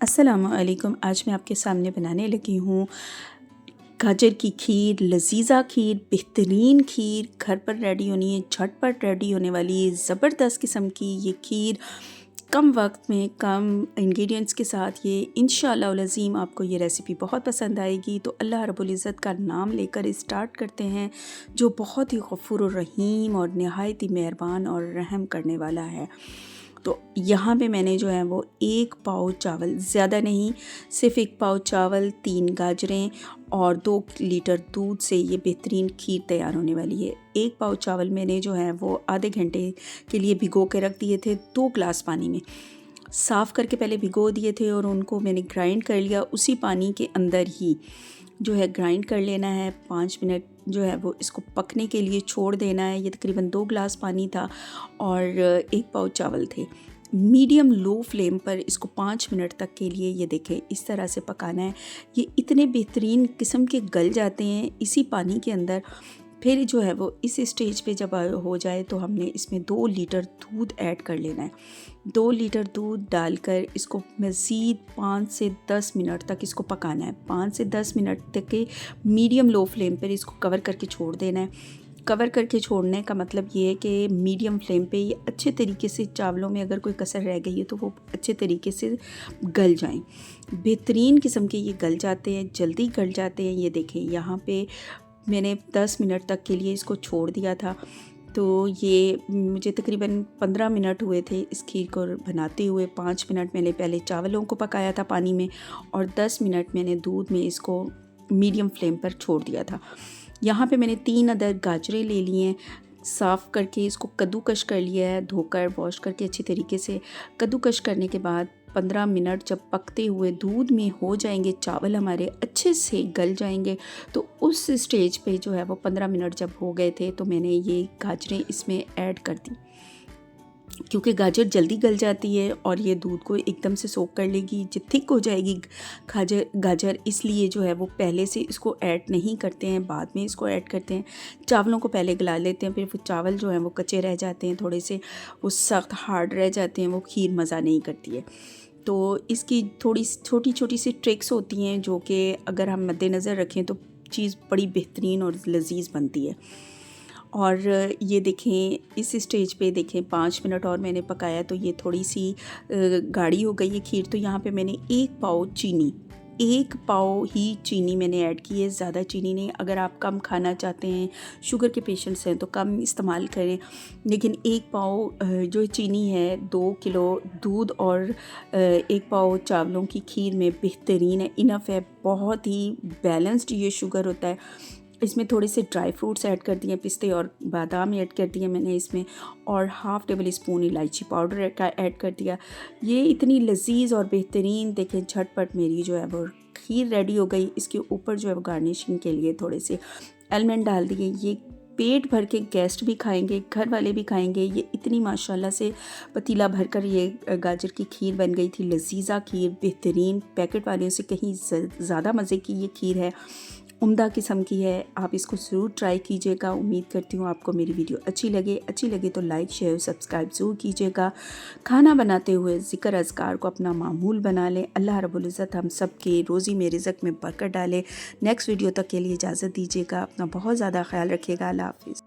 अस्सलामुअलैकुम। आज मैं आपके सामने बनाने लगी हूँ गाजर की खीर, लजीज़ा खीर, बेहतरीन खीर। घर पर रेडी होनी है, झटपट रेडी होने वाली ज़बरदस्त किस्म की ये खीर, कम वक्त में कम इंग्रेडिएंट्स के साथ। ये इंशाअल्लाह अज़ीम आपको ये रेसिपी बहुत पसंद आएगी। तो अल्लाह रब्बुल इज़्ज़त का नाम लेकर स्टार्ट करते हैं, जो बहुत ही गफ़ूर रहीम और नहायत ही मेहरबान और रहम करने वाला है। तो यहाँ पे मैंने जो है वो 1 पाव चावल, ज़्यादा नहीं, सिर्फ़ 1 पाव चावल, 3 गाजरें और 2 लीटर दूध से ये बेहतरीन खीर तैयार होने वाली है। 1 पाव चावल मैंने जो है वो आधे घंटे के लिए भिगो के रख दिए थे 2 ग्लास पानी में। साफ़ करके पहले भिगो दिए थे और उनको मैंने ग्राइंड कर लिया, उसी पानी के अंदर ही जो है ग्राइंड कर लेना है। 5 मिनट जो है वो इसको पकने के लिए छोड़ देना है। ये तकरीबन 2 ग्लास पानी था और 1 पाव चावल थे। मीडियम लो फ्लेम पर इसको 5 मिनट तक के लिए ये देखें इस तरह से पकाना है। ये इतने बेहतरीन किस्म के गल जाते हैं इसी पानी के अंदर। फिर जो है वो इस स्टेज पे जब हो जाए तो हमने इसमें 2 लीटर दूध ऐड कर लेना है। 2 लीटर दूध डालकर इसको मज़ीद 5 से 10 मिनट तक इसको पकाना है। 5 से 10 मिनट तक के मीडियम लो फ्लेम पर इसको कवर करके छोड़ देना है। कवर करके छोड़ने का मतलब ये है कि मीडियम फ्लेम पे ये अच्छे तरीके से, चावलों में अगर कोई कसर रह गई है तो वो अच्छे तरीके से गल जाएं। बेहतरीन किस्म के ये गल जाते हैं, जल्दी गल जाते हैं। ये देखें यहाँ पे मैंने 10 मिनट तक के लिए इसको छोड़ दिया था। तो ये मुझे तकरीबन 15 मिनट हुए थे इस खीर को बनाते हुए। 5 मिनट मैंने पहले चावलों को पकाया था पानी में और 10 मिनट मैंने दूध में इसको मीडियम फ्लेम पर छोड़ दिया था। यहाँ पे मैंने 3 अदद गाजरें ले लिए हैं, साफ़ करके इसको कद्दूकश कर लिया है, धोकर वॉश करके अच्छी तरीके से। कद्दूकश करने के बाद 15 मिनट जब पकते हुए दूध में हो जाएंगे, चावल हमारे अच्छे से गल जाएंगे, तो उस स्टेज पे जो है वो 15 मिनट जब हो गए थे तो मैंने ये गाजरें इसमें ऐड कर दी। क्योंकि गाजर जल्दी गल जाती है और ये दूध को एकदम से सोख कर लेगी, जो थिक हो जाएगी गाजर, इसलिए जो है वो पहले से इसको ऐड नहीं करते हैं, बाद में इसको ऐड करते हैं। चावलों को पहले गला लेते हैं, फिर वो चावल जो हैं वो कच्चे रह जाते हैं, थोड़े से वो सख्त हार्ड रह जाते हैं, वो खीर मज़ा नहीं करती है। तो इसकी थोड़ी छोटी छोटी सी ट्रिक्स होती हैं जो कि अगर हम मद्देनज़र रखें तो चीज़ बड़ी बेहतरीन और लजीज़ बनती है। और ये देखें इस स्टेज पे देखें 5 मिनट और मैंने पकाया तो ये थोड़ी सी गाढ़ी हो गई है खीर। तो यहाँ पे मैंने 1 पाव ही चीनी मैंने ऐड की है, ज़्यादा चीनी नहीं। अगर आप कम खाना चाहते हैं, शुगर के पेशेंट्स हैं तो कम इस्तेमाल करें, लेकिन 1 पाव जो चीनी है 2 किलो दूध और 1 पाव चावलों की खीर में बेहतरीन है, इनफ है। बहुत ही बैलेंस्ड ये शुगर होता है। इसमें थोड़े से ड्राई फ्रूट्स ऐड कर दिए, पिस्ते और बादाम ऐड कर दिए मैंने इसमें, और हाफ़ टेबल स्पून इलायची पाउडर का ऐड कर दिया। ये इतनी लजीज़ और बेहतरीन देखें झटपट मेरी जो है वो खीर रेडी हो गई। इसके ऊपर जो है वो गार्निशिंग के लिए थोड़े से आलमंड डाल दिए। ये पेट भर के गेस्ट भी खाएंगे, घर वाले भी खाएंगे। ये इतनी माशाल्लाह से पतीला भरकर ये गाजर की खीर बन गई थी, लजीज़ा खीर, बेहतरीन, पैकेट वालों से कहीं ज़्यादा मज़े की ये खीर है, उम्दा किस्म की है। आप इसको ज़रूर ट्राई कीजिएगा। उम्मीद करती हूँ आपको मेरी वीडियो अच्छी लगे तो लाइक शेयर सब्सक्राइब ज़रूर कीजिएगा। खाना बनाते हुए ज़िक्र अज़कार को अपना मामूल बना लें। अल्लाह रब्बुल इज़्ज़त हम सब के रोज़ी में रिज़्क़ में बरकत डाले। नेक्स्ट वीडियो तक के लिए इजाज़त दीजिएगा। अपना बहुत ज़्यादा ख्याल रखिएगा। अल्लाह हाफ़िज़।